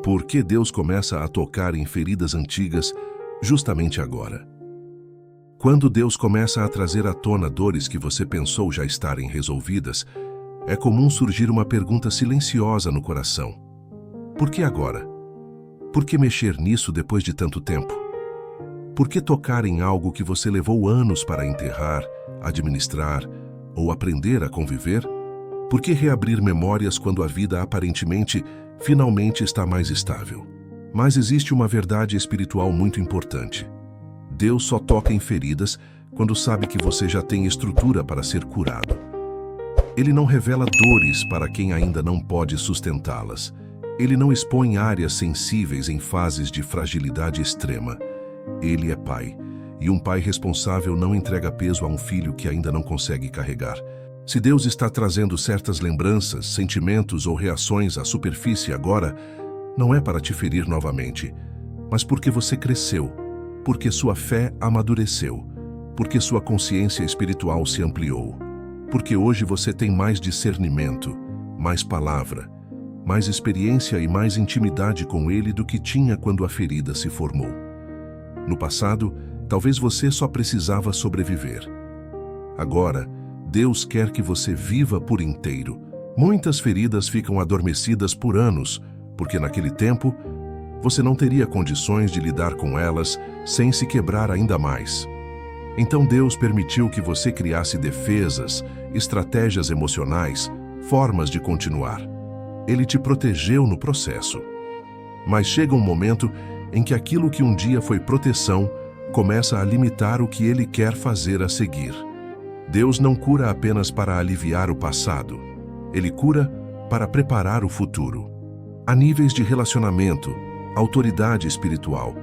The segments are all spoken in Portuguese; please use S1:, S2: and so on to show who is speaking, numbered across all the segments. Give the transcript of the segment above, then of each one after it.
S1: Por que Deus começa a tocar em feridas antigas justamente agora? Quando Deus começa a trazer à tona dores que você pensou já estarem resolvidas, é comum surgir uma pergunta silenciosa no coração. Por que agora? Por que mexer nisso depois de tanto tempo? Por que tocar em algo que você levou anos para enterrar, administrar ou aprender a conviver? Por que reabrir memórias quando a vida aparentemente, finalmente está mais estável? Mas existe uma verdade espiritual muito importante. Deus só toca em feridas quando sabe que você já tem estrutura para ser curado. Ele não revela dores para quem ainda não pode sustentá-las. Ele não expõe áreas sensíveis em fases de fragilidade extrema. Ele é pai, e um pai responsável não entrega peso a um filho que ainda não consegue carregar. Se Deus está trazendo certas lembranças, sentimentos ou reações à superfície agora, não é para te ferir novamente, mas porque você cresceu, porque sua fé amadureceu, porque sua consciência espiritual se ampliou, porque hoje você tem mais discernimento, mais palavra, mais experiência e mais intimidade com Ele do que tinha quando a ferida se formou. No passado, talvez você só precisava sobreviver. Agora, Deus quer que você viva por inteiro. Muitas feridas ficam adormecidas por anos, porque naquele tempo, você não teria condições de lidar com elas sem se quebrar ainda mais. Então Deus permitiu que você criasse defesas, estratégias emocionais, formas de continuar. Ele te protegeu no processo. Mas chega um momento em que aquilo que um dia foi proteção começa a limitar o que Ele quer fazer a seguir. Deus não cura apenas para aliviar o passado. Ele cura para preparar o futuro. Há níveis de relacionamento, autoridade espiritual,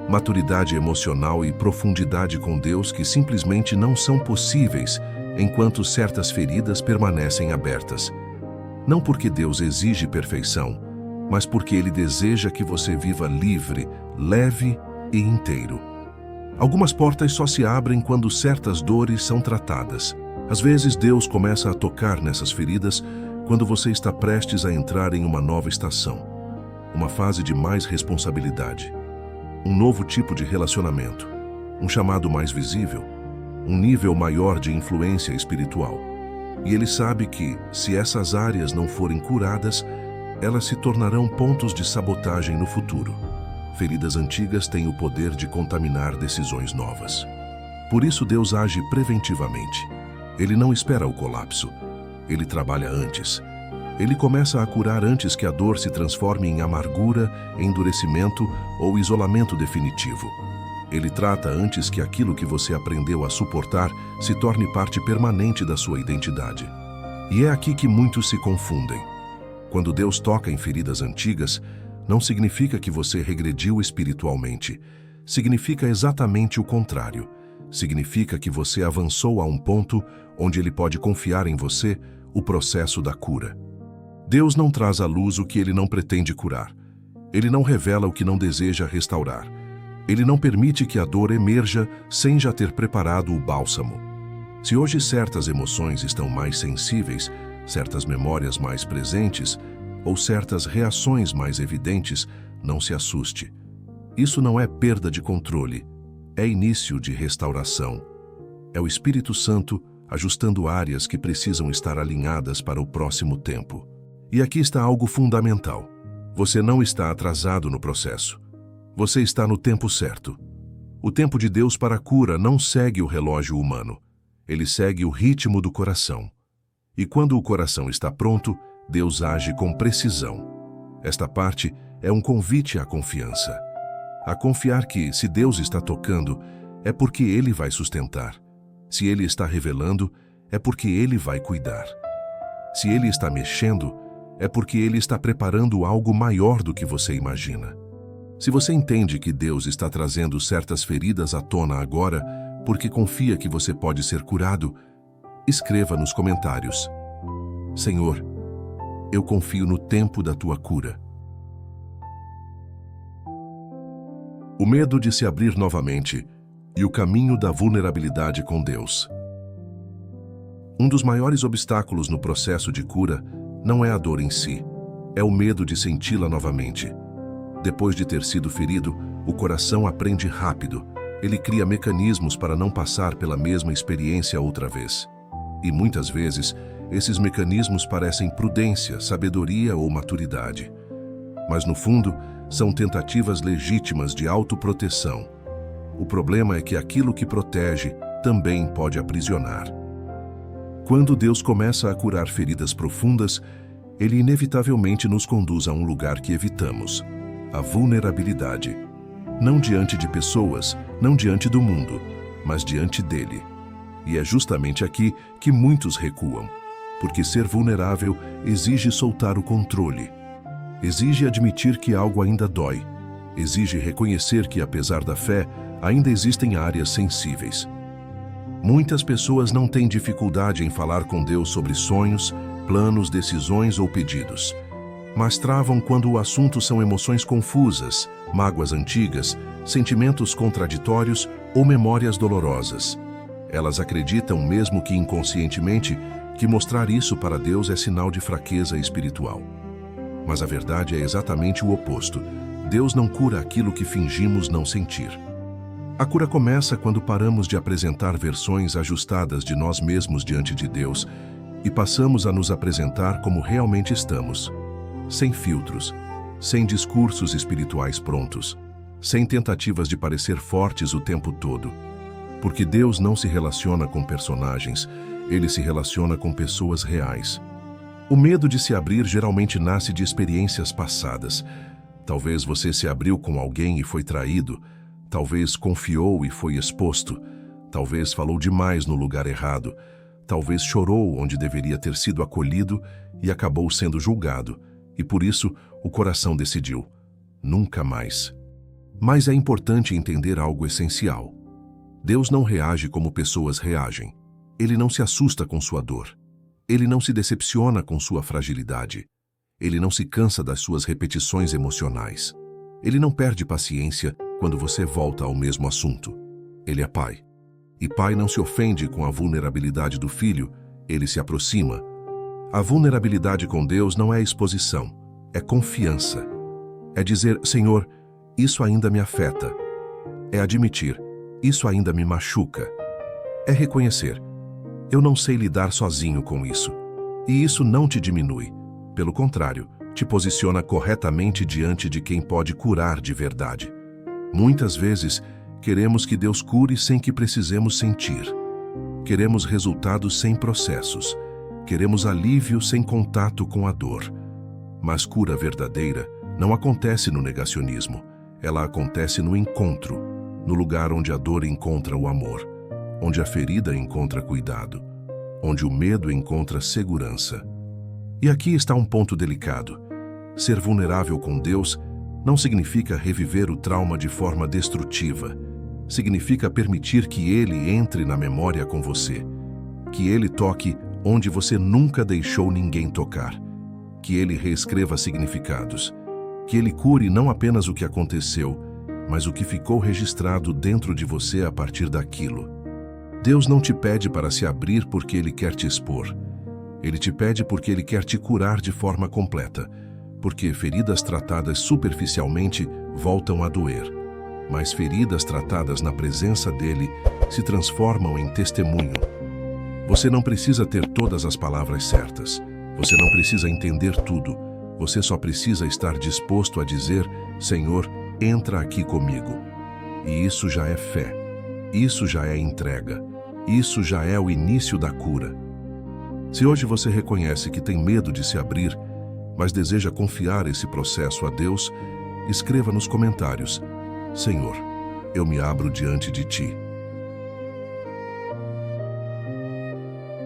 S1: maturidade emocional e profundidade com Deus que simplesmente não são possíveis enquanto certas feridas permanecem abertas. Não porque Deus exige perfeição, mas porque Ele deseja que você viva livre, leve e inteiro. Algumas portas só se abrem quando certas dores são tratadas. Às vezes Deus começa a tocar nessas feridas quando você está prestes a entrar em uma nova estação, uma fase de mais responsabilidade, um novo tipo de relacionamento, um chamado mais visível, um nível maior de influência espiritual. E Ele sabe que, se essas áreas não forem curadas, elas se tornarão pontos de sabotagem no futuro. Feridas antigas têm o poder de contaminar decisões novas. Por isso Deus age preventivamente. Ele não espera o colapso. Ele trabalha antes. Ele começa a curar antes que a dor se transforme em amargura, endurecimento ou isolamento definitivo. Ele trata antes que aquilo que você aprendeu a suportar se torne parte permanente da sua identidade. E é aqui que muitos se confundem. Quando Deus toca em feridas antigas, não significa que você regrediu espiritualmente. Significa exatamente o contrário. Significa que você avançou a um ponto onde Ele pode confiar em você o processo da cura. Deus não traz à luz o que Ele não pretende curar. Ele não revela o que não deseja restaurar. Ele não permite que a dor emerja sem já ter preparado o bálsamo. Se hoje certas emoções estão mais sensíveis, certas memórias mais presentes, ou certas reações mais evidentes, não se assuste. Isso não é perda de controle, é início de restauração. É o Espírito Santo ajustando áreas que precisam estar alinhadas para o próximo tempo. E aqui está algo fundamental. Você não está atrasado no processo. Você está no tempo certo. O tempo de Deus para a cura não segue o relógio humano. Ele segue o ritmo do coração. E quando o coração está pronto, Deus age com precisão. Esta parte é um convite à confiança. A confiar que, se Deus está tocando, é porque Ele vai sustentar. Se Ele está revelando, é porque Ele vai cuidar. Se Ele está mexendo, é porque Ele está preparando algo maior do que você imagina. Se você entende que Deus está trazendo certas feridas à tona agora, porque confia que você pode ser curado, escreva nos comentários: Senhor, eu confio no tempo da Tua cura. O medo de se abrir novamente e o caminho da vulnerabilidade com Deus. Um dos maiores obstáculos no processo de cura não é a dor em si, é o medo de senti-la novamente. Depois de ter sido ferido, o coração aprende rápido. Ele cria mecanismos para não passar pela mesma experiência outra vez. E muitas vezes, esses mecanismos parecem prudência, sabedoria ou maturidade. Mas no fundo, são tentativas legítimas de autoproteção. O problema é que aquilo que protege também pode aprisionar. Quando Deus começa a curar feridas profundas, Ele inevitavelmente nos conduz a um lugar que evitamos: a vulnerabilidade. Não diante de pessoas, não diante do mundo, mas diante dele. E é justamente aqui que muitos recuam, porque ser vulnerável exige soltar o controle. Exige admitir que algo ainda dói. Exige reconhecer que, apesar da fé, ainda existem áreas sensíveis. Muitas pessoas não têm dificuldade em falar com Deus sobre sonhos, planos, decisões ou pedidos, mas travam quando o assunto são emoções confusas, mágoas antigas, sentimentos contraditórios ou memórias dolorosas. Elas acreditam, mesmo que inconscientemente, que mostrar isso para Deus é sinal de fraqueza espiritual. Mas a verdade é exatamente o oposto. Deus não cura aquilo que fingimos não sentir. A cura começa quando paramos de apresentar versões ajustadas de nós mesmos diante de Deus e passamos a nos apresentar como realmente estamos, sem filtros, sem discursos espirituais prontos, sem tentativas de parecer fortes o tempo todo. Porque Deus não se relaciona com personagens, Ele se relaciona com pessoas reais. O medo de se abrir geralmente nasce de experiências passadas. Talvez você se abriu com alguém e foi traído, talvez confiou e foi exposto, talvez falou demais no lugar errado, talvez chorou onde deveria ter sido acolhido e acabou sendo julgado, e por isso o coração decidiu: nunca mais. Mas é importante entender algo essencial. Deus não reage como pessoas reagem. Ele não se assusta com sua dor. Ele não se decepciona com sua fragilidade. Ele não se cansa das suas repetições emocionais. Ele não perde paciência quando você volta ao mesmo assunto. Ele é pai. E pai não se ofende com a vulnerabilidade do filho, ele se aproxima. A vulnerabilidade com Deus não é exposição, é confiança. É dizer: Senhor, isso ainda me afeta. É admitir: isso ainda me machuca. É reconhecer: eu não sei lidar sozinho com isso. E isso não te diminui. Pelo contrário, te posiciona corretamente diante de quem pode curar de verdade. Muitas vezes, queremos que Deus cure sem que precisemos sentir. Queremos resultados sem processos. Queremos alívio sem contato com a dor. Mas cura verdadeira não acontece no negacionismo. Ela acontece no encontro, no lugar onde a dor encontra o amor, onde a ferida encontra cuidado, onde o medo encontra segurança. E aqui está um ponto delicado. Ser vulnerável com Deus não significa reviver o trauma de forma destrutiva. Significa permitir que Ele entre na memória com você, que Ele toque onde você nunca deixou ninguém tocar, que Ele reescreva significados, que Ele cure não apenas o que aconteceu, mas o que ficou registrado dentro de você a partir daquilo. Deus não te pede para se abrir porque Ele quer te expor. Ele te pede porque Ele quer te curar de forma completa, porque feridas tratadas superficialmente voltam a doer, mas feridas tratadas na presença dEle se transformam em testemunho. Você não precisa ter todas as palavras certas, você não precisa entender tudo, você só precisa estar disposto a dizer: Senhor, entra aqui comigo. E isso já é fé, isso já é entrega, isso já é o início da cura. Se hoje você reconhece que tem medo de se abrir, mas deseja confiar esse processo a Deus, escreva nos comentários: Senhor, eu me abro diante de Ti.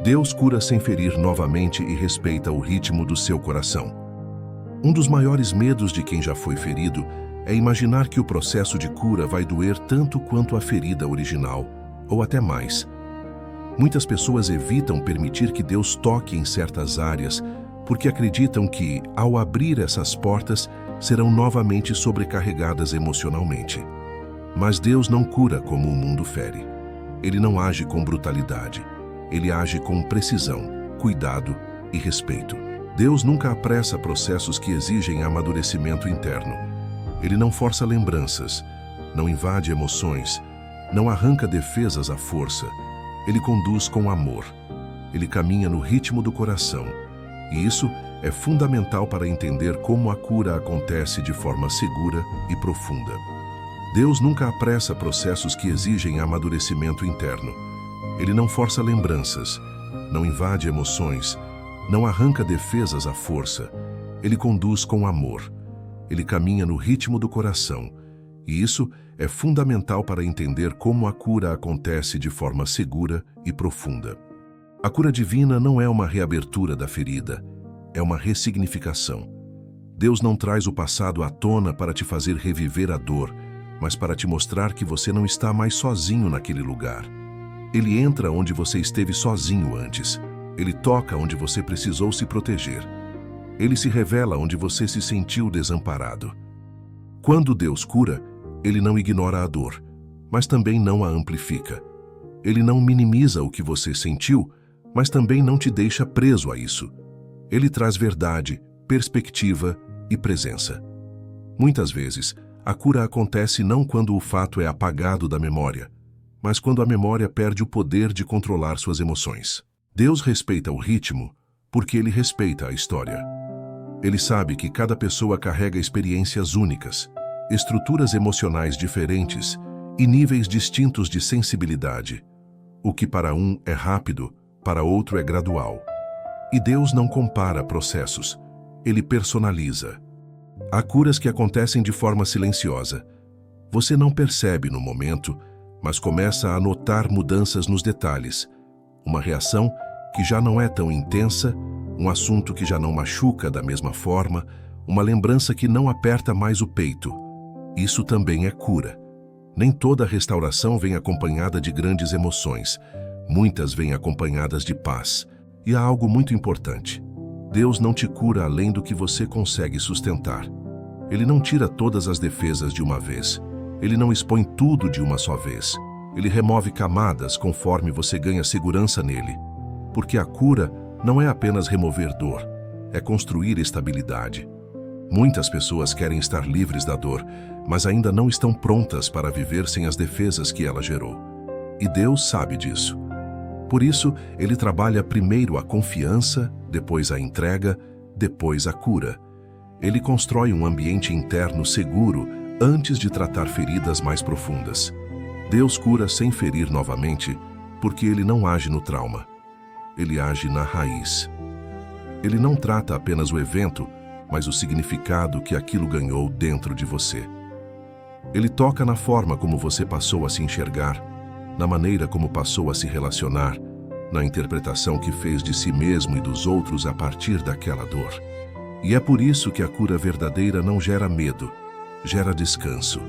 S1: Deus cura sem ferir novamente e respeita o ritmo do seu coração. Um dos maiores medos de quem já foi ferido é imaginar que o processo de cura vai doer tanto quanto a ferida original, ou até mais. Muitas pessoas evitam permitir que Deus toque em certas áreas porque acreditam que, ao abrir essas portas, serão novamente sobrecarregadas emocionalmente. Mas Deus não cura como o mundo fere. Ele não age com brutalidade. Ele age com precisão, cuidado e respeito. Deus nunca apressa processos que exigem amadurecimento interno. Ele não força lembranças, não invade emoções, não arranca defesas à força. Ele conduz com amor. Ele caminha no ritmo do coração. E isso é fundamental para entender como a cura acontece de forma segura e profunda. Deus nunca apressa processos que exigem amadurecimento interno. Ele não força lembranças, não invade emoções, não arranca defesas à força. Ele conduz com amor. Ele caminha no ritmo do coração. E isso é fundamental para entender como a cura acontece de forma segura e profunda. A cura divina não é uma reabertura da ferida, é uma ressignificação. Deus não traz o passado à tona para te fazer reviver a dor, mas para te mostrar que você não está mais sozinho naquele lugar. Ele entra onde você esteve sozinho antes. Ele toca onde você precisou se proteger. Ele se revela onde você se sentiu desamparado. Quando Deus cura, Ele não ignora a dor, mas também não a amplifica. Ele não minimiza o que você sentiu, mas também não te deixa preso a isso. Ele traz verdade, perspectiva e presença. Muitas vezes, a cura acontece não quando o fato é apagado da memória, mas quando a memória perde o poder de controlar suas emoções. Deus respeita o ritmo porque Ele respeita a história. Ele sabe que cada pessoa carrega experiências únicas, estruturas emocionais diferentes e níveis distintos de sensibilidade. O que para um é rápido, para outro é gradual. E Deus não compara processos, Ele personaliza. Há curas que acontecem de forma silenciosa. Você não percebe no momento, mas começa a notar mudanças nos detalhes. Uma reação que já não é tão intensa, um assunto que já não machuca da mesma forma, uma lembrança que não aperta mais o peito. Isso também é cura. Nem toda restauração vem acompanhada de grandes emoções. Muitas vêm acompanhadas de paz. E há algo muito importante. Deus não te cura além do que você consegue sustentar. Ele não tira todas as defesas de uma vez. Ele não expõe tudo de uma só vez. Ele remove camadas conforme você ganha segurança nele. Porque a cura não é apenas remover dor, é construir estabilidade. Muitas pessoas querem estar livres da dor, mas ainda não estão prontas para viver sem as defesas que ela gerou. E Deus sabe disso. Por isso, Ele trabalha primeiro a confiança, depois a entrega, depois a cura. Ele constrói um ambiente interno seguro antes de tratar feridas mais profundas. Deus cura sem ferir novamente, porque Ele não age no trauma. Ele age na raiz. Ele não trata apenas o evento, mas o significado que aquilo ganhou dentro de você. Ele toca na forma como você passou a se enxergar, na maneira como passou a se relacionar, na interpretação que fez de si mesmo e dos outros a partir daquela dor. E é por isso que a cura verdadeira não gera medo, gera descanso.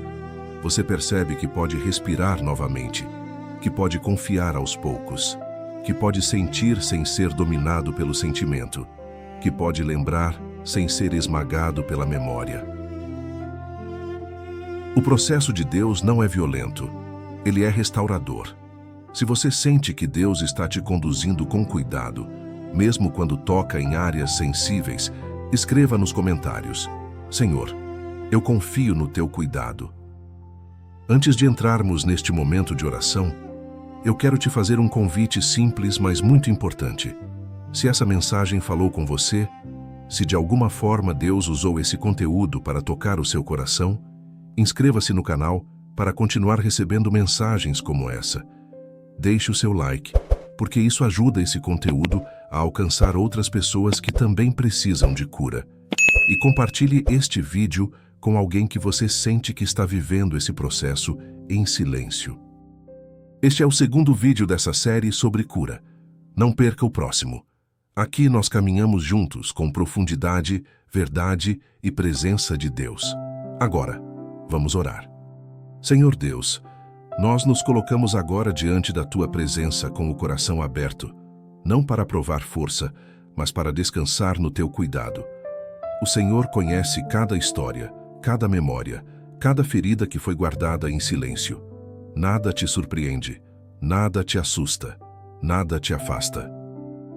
S1: Você percebe que pode respirar novamente, que pode confiar aos poucos, que pode sentir sem ser dominado pelo sentimento, que pode lembrar sem ser esmagado pela memória. O processo de Deus não é violento, ele é restaurador. Se você sente que Deus está te conduzindo com cuidado, mesmo quando toca em áreas sensíveis, escreva nos comentários: Senhor, eu confio no teu cuidado. Antes de entrarmos neste momento de oração, eu quero te fazer um convite simples, mas muito importante. Se essa mensagem falou com você, se de alguma forma Deus usou esse conteúdo para tocar o seu coração, inscreva-se no canal para continuar recebendo mensagens como essa. Deixe o seu like, porque isso ajuda esse conteúdo a alcançar outras pessoas que também precisam de cura. E compartilhe este vídeo com alguém que você sente que está vivendo esse processo em silêncio. Este é o segundo vídeo dessa série sobre cura. Não perca o próximo. Aqui nós caminhamos juntos com profundidade, verdade e presença de Deus. Agora, vamos orar. Senhor Deus, nós nos colocamos agora diante da Tua presença com o coração aberto, não para provar força, mas para descansar no Teu cuidado. O Senhor conhece cada história, cada memória, cada ferida que foi guardada em silêncio. Nada te surpreende, nada te assusta, nada te afasta.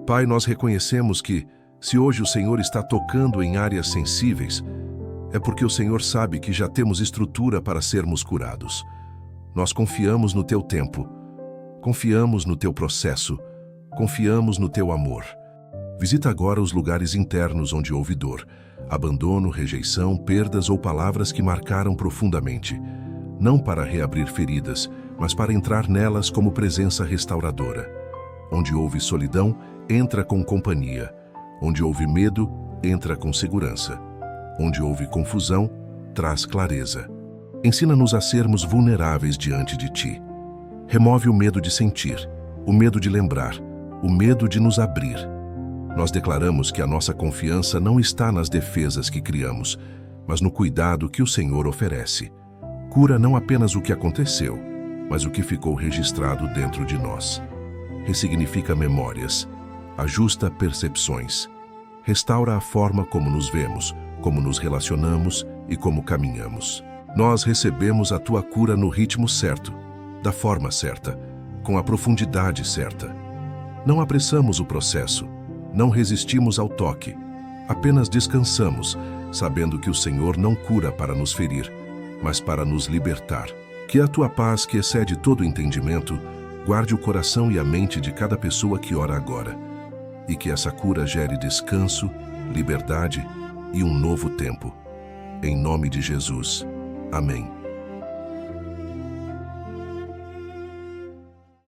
S1: Pai, nós reconhecemos que, se hoje o Senhor está tocando em áreas sensíveis, é porque o Senhor sabe que já temos estrutura para sermos curados. Nós confiamos no teu tempo, confiamos no teu processo, confiamos no teu amor. Visita agora os lugares internos onde houve dor, abandono, rejeição, perdas ou palavras que marcaram profundamente, não para reabrir feridas, mas para entrar nelas como presença restauradora. Onde houve solidão, entra com companhia. Onde houve medo, entra com segurança. Onde houve confusão, traz clareza. Ensina-nos a sermos vulneráveis diante de ti. Remove o medo de sentir, o medo de lembrar, o medo de nos abrir. Nós declaramos que a nossa confiança não está nas defesas que criamos, mas no cuidado que o Senhor oferece. Cura não apenas o que aconteceu, mas o que ficou registrado dentro de nós. Ressignifica memórias, ajusta percepções, restaura a forma como nos vemos, como nos relacionamos e como caminhamos. Nós recebemos a tua cura no ritmo certo, da forma certa, com a profundidade certa. Não apressamos o processo, não resistimos ao toque, apenas descansamos, sabendo que o Senhor não cura para nos ferir, mas para nos libertar. Que a tua paz, que excede todo entendimento, guarde o coração e a mente de cada pessoa que ora agora, e que essa cura gere descanso, liberdade e um novo tempo. Em nome de Jesus. Amém.